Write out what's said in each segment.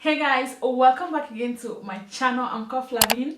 Hey guys, welcome back again to my channel. I'm called Flavine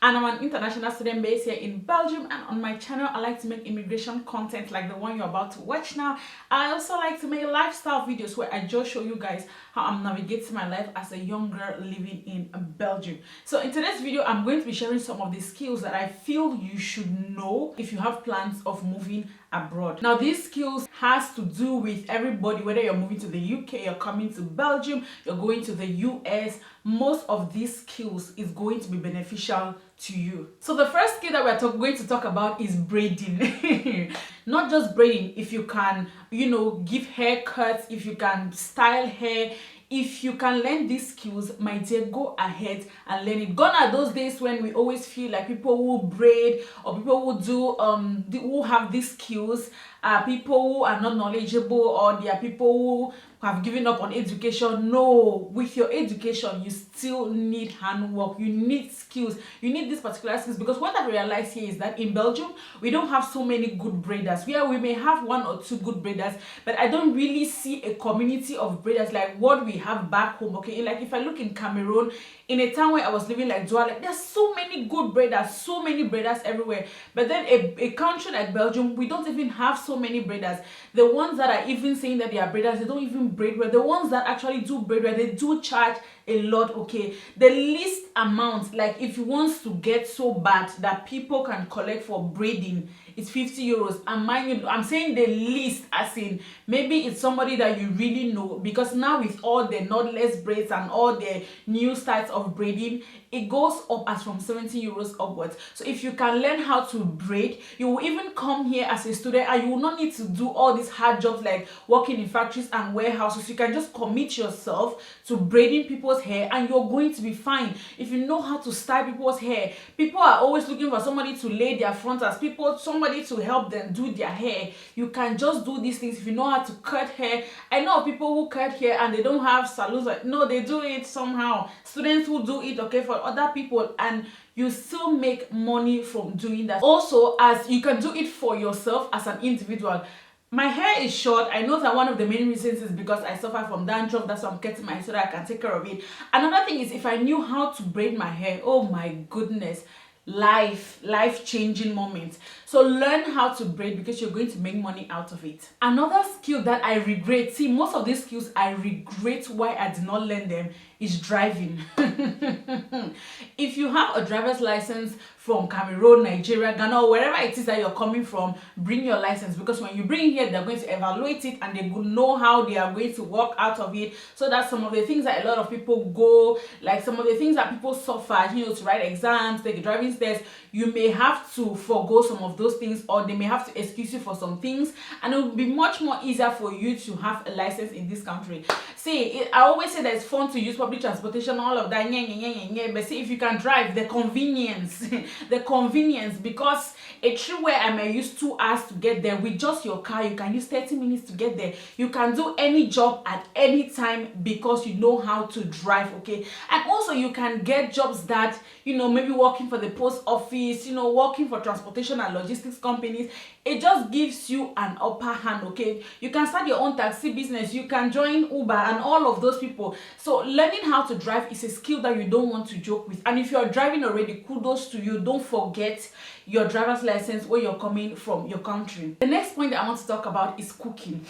and I'm an international student based here in Belgium, and on my channel I like to make immigration content like the one you're about to watch now. I also like to make lifestyle videos where I just show you guys how I'm navigating my life as a young girl living in Belgium. So in today's video I'm going to be sharing some of the skills that I feel you should know if you have plans of moving abroad. Now these skills has to do with everybody, whether you're moving to the UK, you're coming to Belgium, you're going to the US. Most of these skills is going to be beneficial to you. So the first skill that we're going to talk about is braiding. Not just braiding, if you can, give haircuts, if you can style hair, if you can learn these skills, my dear, go ahead and learn it. Gone are those days when we always feel like people who braid or people who do who have these skills are people who are not knowledgeable, or they are people who have given up on education. No, with your education you still need handwork, you need skills, you need these particular skills, because what I realize here is that in Belgium we don't have so many good braiders. We may have one or two good braiders, but I don't really see a community of braiders like what we have back home. Okay, like if I look in Cameroon, in a town where I was living like Douala, there's so many good braiders, so many braiders everywhere. But then a country like Belgium, we don't even have so many braiders. The ones that are even saying that they are braiders, they don't even braid well. The ones that actually do braid well, they do charge a lot. Okay, the least amount, like if you want to get so bad that people can collect for braiding, it's 50 euros. And mind you, I'm saying the least, as in maybe it's somebody that you really know, because now with all the knotless braids and all the new styles of braiding, it goes up as from 70 euros upwards. So if you can learn how to braid, you will even come here as a student and you will not need to do all these hard jobs like working in factories and warehouses. You can just commit yourself to braiding people's hair and you're going to be fine. If you know how to style people's hair, people are always looking for somebody to lay their frontals, somebody to help them do their hair. You can just do these things if you know how to cut hair. I know people who cut hair and they don't have salons. No, they do it somehow. Students who do it, okay, for other people, and you still make money from doing that. Also, as you can do it for yourself as an individual. My hair is short. I know that one of the main reasons is because I suffer from dandruff. That's why I'm cutting my hair so that I can take care of it. Another thing is, if I knew how to braid my hair, oh my goodness, life-changing moments. So learn how to braid because you're going to make money out of it. Another skill that I regret, see, most of these skills I regret why I did not learn them, is driving. If you have a driver's license from Cameroon, Nigeria, Ghana, or wherever it is that you're coming from, bring your license, because when you bring it here, they're going to evaluate it and they will know how they are going to work out of it. So that's some of the things that a lot of people go, like some of the things that people suffer, to write exams, take a driving test. You may have to forego some of those things, or they may have to excuse you for some things, and it will be much more easier for you to have a license in this country. See, I always say that it's fun to use public transportation, all of that, but see, if you can drive, the convenience, because a trip where I may use 2 hours to get there, with just your car you can use 30 minutes to get there. You can do any job at any time because you know how to drive. Okay, and also you can get jobs that, maybe working for the post office, working for transportation and logistics companies. It just gives you an upper hand. Okay, you can start your own taxi business, you can join Uber and all of those people. So learning how to drive is a skill that you don't want to joke with. And if you're driving already, kudos to you. Don't forget your driver's license where you're coming from, your country. The next point that I want to talk about is cooking.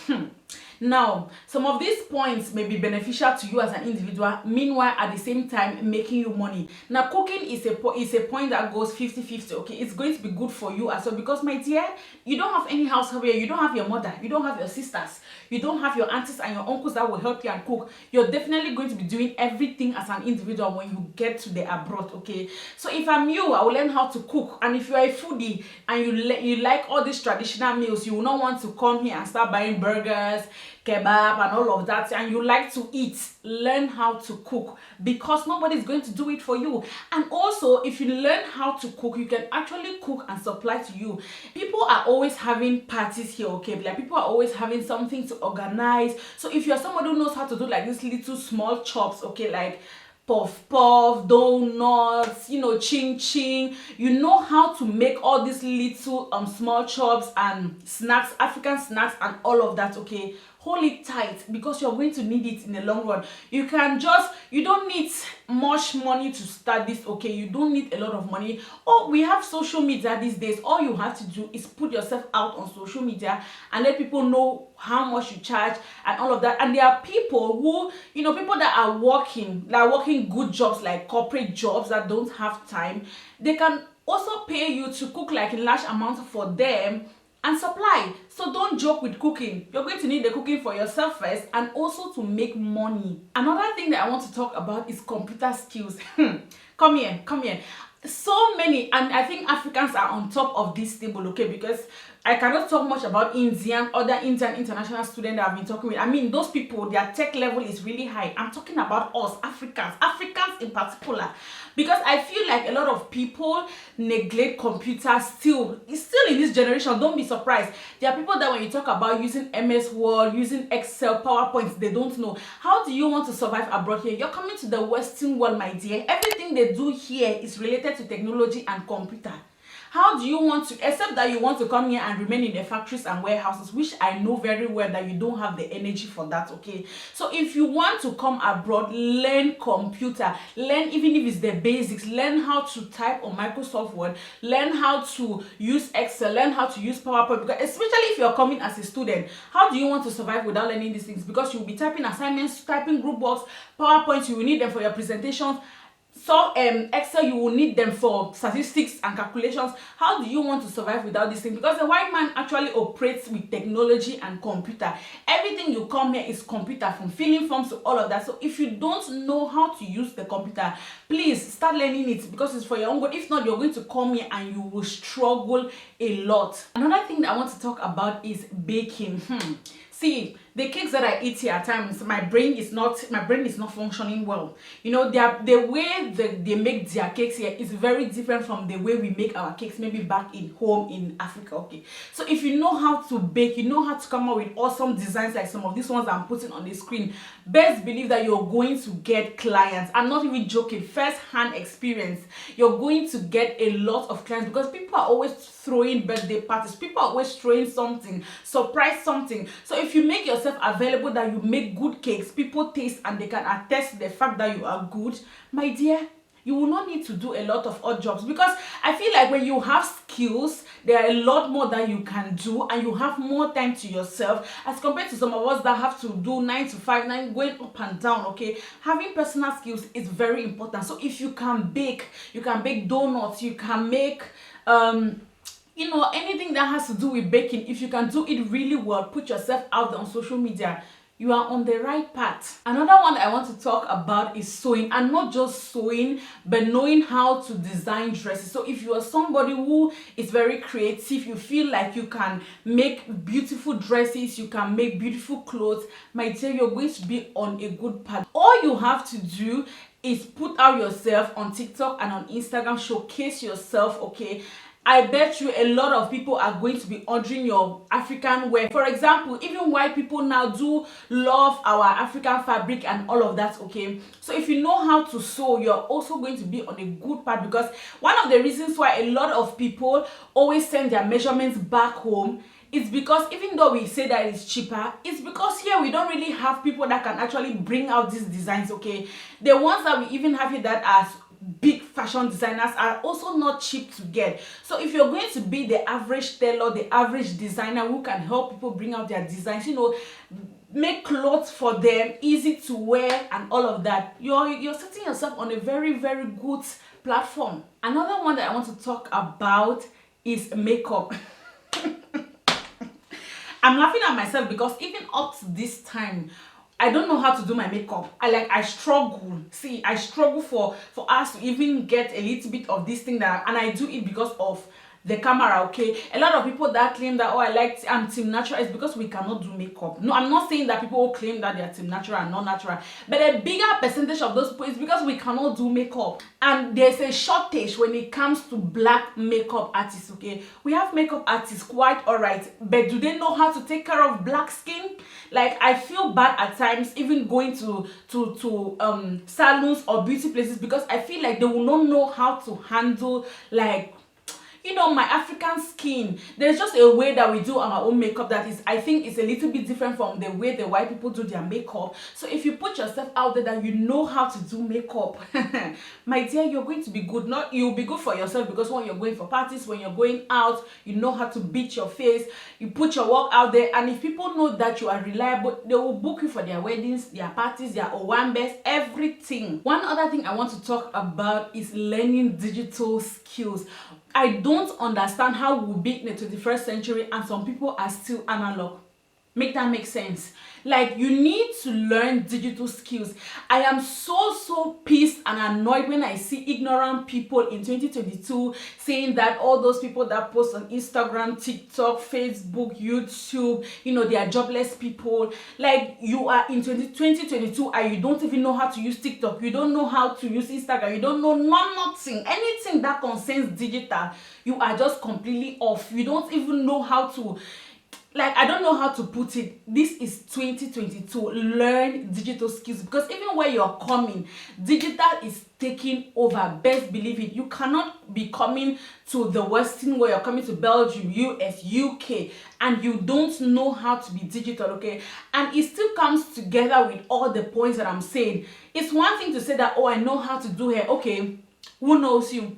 Now, some of these points may be beneficial to you as an individual, meanwhile at the same time making you money. Now, cooking is a point that goes 50-50. Okay, it's going to be good for you as well, because my dear, you don't have any house help here. You don't have your mother, you don't have your sisters, you don't have your aunties and your uncles that will help you and cook. You're definitely going to be doing everything as an individual when you get to the abroad. Okay, so if I'm you, I will learn how to cook. And if you are a foodie and you like all these traditional meals, you will not want to come here and start buying burgers, kebab and all of that, and you like to eat, learn how to cook, because nobody's going to do it for you. And also, if you learn how to cook, you can actually cook and supply to you. People are always having parties here. Okay, like people are always having something to organize. So if you're somebody who knows how to do like these little small chops, okay, like puff puff, donuts, ching ching, you know how to make all these little small chops and snacks, African snacks and all of that. Okay, hold it tight because you're going to need it in the long run. You don't need much money to start this, okay? You don't need a lot of money. Oh, we have social media these days. All you have to do is put yourself out on social media and let people know how much you charge and all of that. And there are people who, people that are working good jobs, like corporate jobs, that don't have time. They can also pay you to cook like in large amounts for them and supply. So don't joke with cooking. You're going to need the cooking for yourself first and also to make money. Another thing that I want to talk about is computer skills. Come here. So many, and I think Africans are on top of this table, okay? Because I cannot talk much about other Indian international students that I've been talking with. I mean, those people, their tech level is really high. I'm talking about us, Africans in particular. Because I feel like a lot of people neglect computers still in this generation. Don't be surprised. There are people that when you talk about using MS Word, using Excel, PowerPoint, they don't know. How do you want to survive abroad here? You're coming to the Western world, my dear. Everything they do here is related to technology and computer. How do you want to, except that you want to come here and remain in the factories and warehouses, which I know very well that you don't have the energy for that, okay? So if you want to come abroad, learn computer, learn even if it's the basics, learn how to type on Microsoft Word, learn how to use Excel, learn how to use PowerPoint, because especially if you're coming as a student, how do you want to survive without learning these things? Because you'll be typing assignments, typing group works, PowerPoint, you will need them for your presentations. So Excel, you will need them for statistics and calculations. How do you want to survive without this thing? Because the white man actually operates with technology and computer. Everything you come here is computer, from filling forms to all of that. So if you don't know how to use the computer, please start learning it, because it's for your own good. If not, you're going to come here and you will struggle a lot. Another thing that I want to talk about is baking. See, the cakes that I eat here at times, my brain is not functioning well. The way they make their cakes here is very different from the way we make our cakes maybe back in home in Africa, okay? So if you know how to bake, you know how to come up with awesome designs like some of these ones I'm putting on the screen, best believe that you're going to get clients. I'm not even joking, first-hand experience. You're going to get a lot of clients because people are always throwing birthday parties, people are always throwing something, surprise something. So if you make yourself available that you make good cakes, people taste and they can attest to the fact that you are good, my dear, you will not need to do a lot of odd jobs, because I feel like when you have skills, there are a lot more that you can do and you have more time to yourself as compared to some of us that have to do 9 to 5, going up and down, okay? Having personal skills is very important. So if you can bake donuts, you can make anything that has to do with baking, if you can do it really well, put yourself out there on social media, you are on the right path. Another one I want to talk about is sewing, and not just sewing, but knowing how to design dresses. So if you are somebody who is very creative, you feel like you can make beautiful dresses, you can make beautiful clothes, my dear, you're going to be on a good path. All you have to do is put out yourself on TikTok and on Instagram, showcase yourself, okay? I bet you a lot of people are going to be ordering your African wear. For example, even white people now do love our African fabric and all of that, okay? So if you know how to sew, you're also going to be on a good path, because one of the reasons why a lot of people always send their measurements back home is because even though we say that it's cheaper, it's because here we don't really have people that can actually bring out these designs, okay? The ones that we even have here that are big fashion designers are also not cheap to get. So if you're going to be the average tailor, the average designer who can help people bring out their designs, make clothes for them, easy to wear and all of that, you're setting yourself on a very, very good platform. Another one that I want to talk about is makeup. I'm laughing at myself because even up to this time, I don't know how to do my makeup. I struggle. See, I struggle for us to even get a little bit of this thing and I do it because of the camera, okay? A lot of people that claim that, I'm team natural, is because we cannot do makeup. No, I'm not saying that people who claim that they're team natural and not natural, but a bigger percentage of those people is because we cannot do makeup. And there's a shortage when it comes to black makeup artists, okay? We have makeup artists, quite alright, but do they know how to take care of black skin? I feel bad at times even going to salons or beauty places, because I feel like they will not know how to handle you know, my African skin, there's just a way that we do our own makeup that is, I think, is a little bit different from the way the white people do their makeup. So if you put yourself out there that you know how to do makeup, my dear, you're going to be good. Not you'll be good for yourself, because when you're going for parties, when you're going out, you know how to beat your face, you put your work out there, and if people know that you are reliable, they will book you for their weddings, their parties, their owambes, everything. One other thing I want to talk about is learning digital skills. I don't understand how we'll be in the 21st century and some people are still analog. Make that make sense? Like, you need to learn digital skills. I am so pissed and annoyed when I see ignorant people in 2022 saying that all those people that post on Instagram, TikTok, Facebook, YouTube, you know, they are jobless people. Like, you are in 2022 and you don't even know how to use TikTok, you don't know how to use Instagram, you don't know nothing. Anything that concerns digital, you are just completely off. You don't even know how to, like, I don't know how to put it. This is 2022. Learn digital skills, because even where you're coming, digital is taking over. Best believe it. You cannot be coming to the Western world. You're coming to Belgium, US, UK, and you don't know how to be digital, okay? And it still comes together with all the points that I'm saying. It's one thing to say that, oh, I know how to do hair. Okay, who knows you?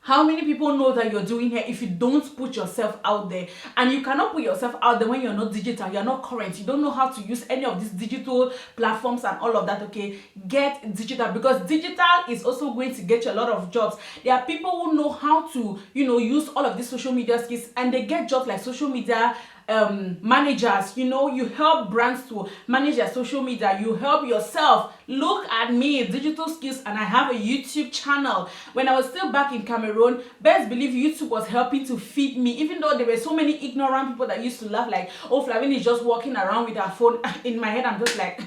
How many people know that you're doing hair if you don't put yourself out there? And you cannot put yourself out there when you're not digital, you're not current, you don't know how to use any of these digital platforms and all of that, okay? Get digital, because digital is also going to get you a lot of jobs. There are people who know how to, you know, use all of these social media skills, and they get jobs like social media managers. You know, you help brands to manage their social media, you help yourself. Look at me, digital skills, and I have a YouTube channel. When I was still back in Cameroon, best believe YouTube was helping to feed me, even though there were so many ignorant people that used to laugh like, oh, Flavine is just walking around with her phone. In my head, I'm just like,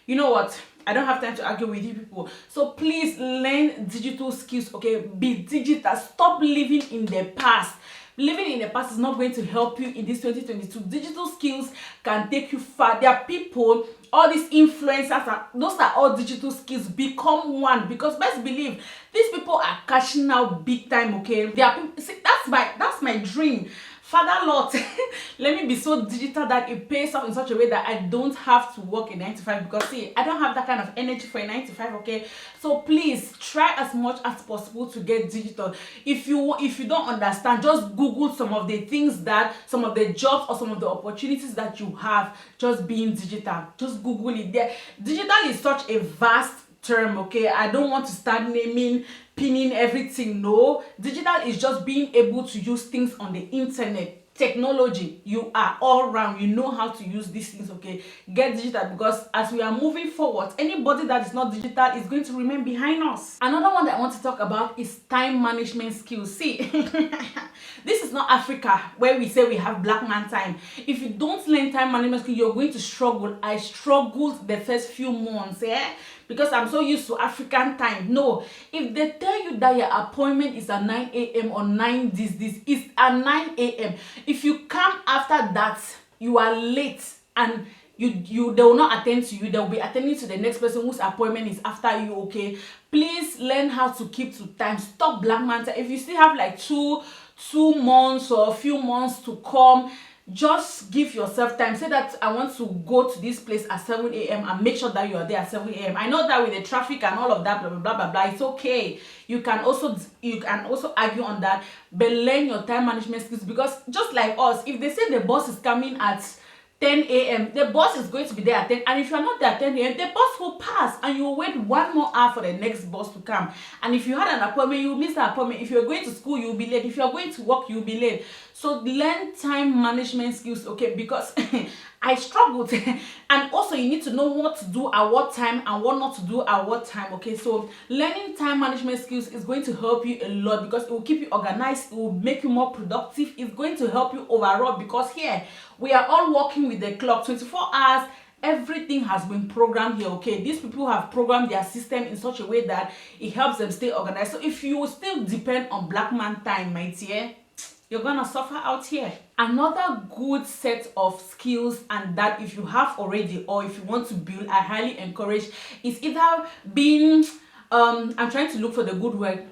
you know what, I don't have time to argue with you people. So please learn digital skills, okay? Be digital. Stop living in the past. Living in the past is not going to help you in this 2022. Digital skills can take you far. There are people, all these influencers, those are all digital skills. Become one, because best believe these people are cashing out big time, okay? There are people, see, that's my dream. Father Lord, let me be so digital that it pays off in such a way that I don't have to work a 9 to 5, because see, I don't have that kind of energy for a 9 to 5, okay? So please try as much as possible to get digital. If you don't understand, just Google some of the things that, some of the jobs or some of the opportunities that you have just being digital. Just Google it there. Digital is such a vast term, okay? I don't want to start pinning everything. No, digital is just being able to use things on the internet. Technology, you are all round, you know how to use these things, okay? Get digital, because as we are moving forward, anybody that is not digital is going to remain behind us. Another one that I want to talk about is time management skills. See, this is not Africa where we say we have black man time. If you don't learn time management skills, you're going to struggle. I struggled the first few months, because I'm so used to African time. No, if they tell you that your appointment is at 9 a.m. or 9 this, it's at 9 a.m. If you come after that, you are late, and they will not attend to you. They will be attending to the next person whose appointment is after you, okay? Please learn how to keep to time. Stop black man time. If you still have like two months or a few months to come, just give yourself time. Say that I want to go to this place at 7 a.m. and make sure that you are there at 7 a.m. I know that with the traffic and all of that, blah blah blah blah blah, it's okay. You can also argue on that, but learn your time management skills, because just like us, if they say the boss is coming at 10 a.m. the boss is going to be there at 10, and if you're not there at 10 a.m. the boss will pass, and you will wait 1 more hour for the next boss to come. And if you had an appointment, you will miss the appointment. If you're going to school, you'll be late. If you're going to work, you'll be late. So learn time management skills, okay? Because I struggled. And also you need to know what to do at what time and what not to do at what time, okay? So learning time management skills is going to help you a lot, because it will keep you organized, it will make you more productive, it's going to help you overall, because here we are all working with the clock 24 hours. Everything has been programmed here, okay? These people have programmed their system in such a way that it helps them stay organized. So if you still depend on black man time, my dear, you're gonna suffer out here. Another good set of skills, and that if you have already or if you want to build, I highly encourage, is either being I'm trying to look for the good word,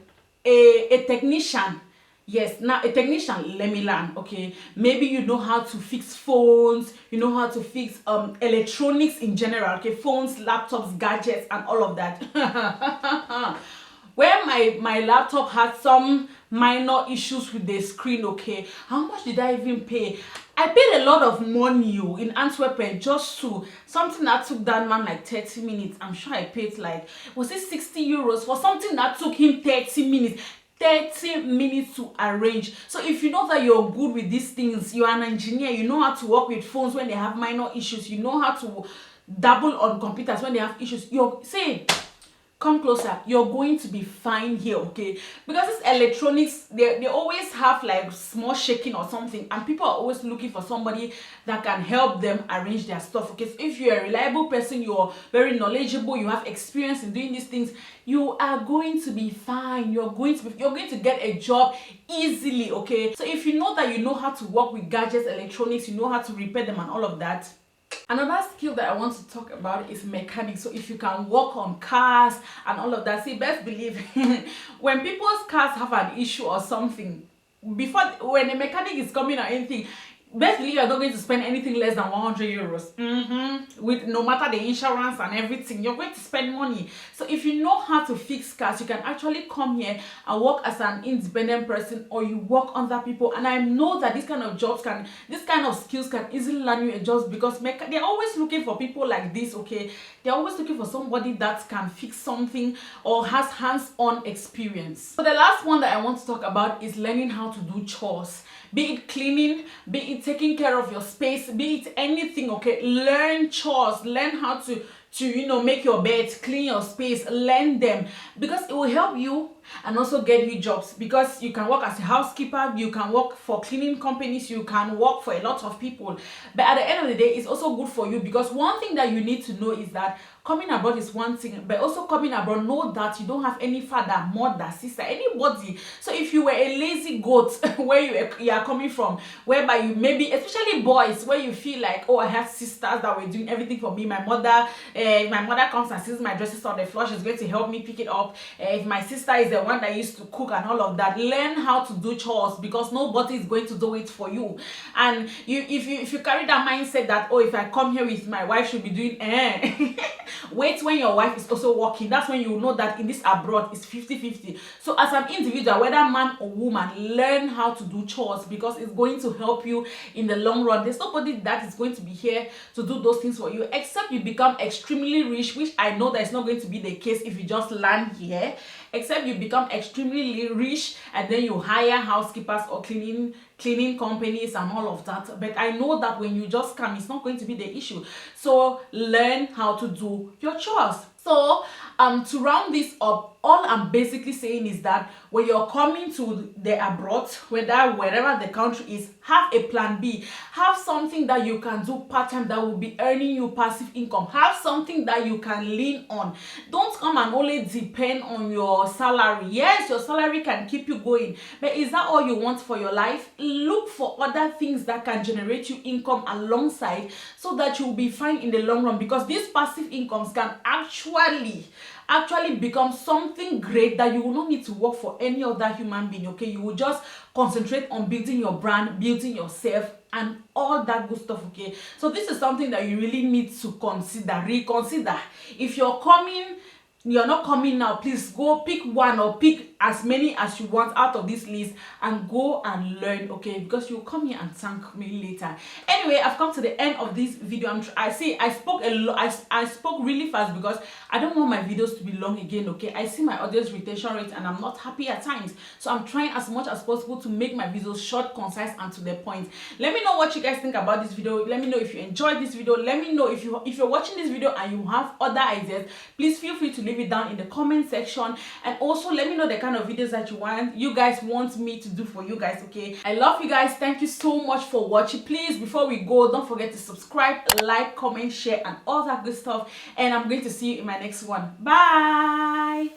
a technician. Yes, now a technician, let me learn. Okay, maybe you know how to fix phones, you know how to fix electronics in general. Okay, phones, laptops, gadgets, and all of that. Where my laptop had some minor issues with the screen. Okay, how much did I even pay? I paid a lot of money in Antwerp just to something that took that man like 30 minutes. I'm sure I paid like, was it 60 euros for something that took him 30 minutes? 30 minutes to arrange. So if you know that you're good with these things, you're an engineer, you know how to work with phones when they have minor issues, you know how to double on computers when they have issues, you're saying, come closer, you're going to be fine here. Okay, because this electronics, they always have like small shaking or something, and people are always looking for somebody that can help them arrange their stuff. Okay, so if you're a reliable person, you're very knowledgeable, you have experience in doing these things, you are going to be fine. You're going to get a job easily. Okay, so if you know that you know how to work with gadgets, electronics, you know how to repair them and all of that. Another skill that I want to talk about is mechanics. So if you can work on cars and all of that, see, best believe when people's cars have an issue or something, before when a mechanic is coming or anything, best believe you're not going to spend anything less than 100 euros. With no matter the insurance and everything, you're going to spend money. So if you know how to fix cars, you can actually come here and work as an independent person, or you work under people. And I know that this kind of skills can easily learn you a job, because they're always looking for people like this. Okay, they're always looking for somebody that can fix something or has hands-on experience. So the last one that I want to talk about is learning how to do chores, be it cleaning, be it taking care of your space, be it anything. Okay, learn chores, learn how to make your bed, clean your space, learn them, because it will help you and also get you jobs, because you can work as a housekeeper, you can work for cleaning companies, you can work for a lot of people. But at the end of the day, it's also good for you, because one thing that you need to know is that coming abroad is one thing, but also coming abroad, know that you don't have any father, mother, sister, anybody. So if you were a lazy goat where you are coming from, whereby you maybe, especially boys, where you feel like, oh, I have sisters that were doing everything for me, my mother comes and sees my dresses on the floor, she's going to help me pick it up. If my sister is the one that used to cook and all of that, learn how to do chores, because nobody is going to do it for you. And if you carry that mindset that, oh, if I come here with my wife, she'll be doing wait when your wife is also working. That's when you know that in this abroad it's 50-50. So as an individual, whether man or woman, learn how to do chores, because it's going to help you in the long run. There's nobody that is going to be here to do those things for you, except you become extremely rich, which I know that is not going to be the case if you just land here. Except you become extremely rich and then you hire housekeepers or cleaning companies and all of that. But I know that when you just come, it's not going to be the issue. So learn how to do your chores. So to round this up, all I'm basically saying is that when you're coming to the abroad, wherever the country is, have a plan B. Have something that you can do part-time that will be earning you passive income. Have something that you can lean on. Don't come and only depend on your salary. Yes, your salary can keep you going, but is that all you want for your life? Look for other things that can generate you income alongside, so that you'll be fine in the long run, because these passive incomes can actually become something great that you will not need to work for any other human being. Okay, you will just concentrate on building your brand, building yourself, and all that good stuff. Okay, so this is something that you really need to reconsider. If you're not coming now, please go pick one or pick as many as you want out of this list and go and learn. Okay, because you'll come here and thank me later. Anyway, I've come to the end of this video. I spoke a lot. I spoke really fast because I don't want my videos to be long again. Okay, I see my audience retention rate and I'm not happy at times, so I'm trying as much as possible to make my videos short, concise, and to the point. Let me know what you guys think about this video. Let me know if you enjoyed this video. Let me know if you're watching this video and you have other ideas. Please feel free to leave it down in the comment section, and also let me know the kind of videos that you guys want me to do for you guys. Okay, I love you guys. Thank you so much for watching. Please, before we go, don't forget to subscribe, like, comment, share, and all that good stuff, and I'm going to see you in my next one. Bye.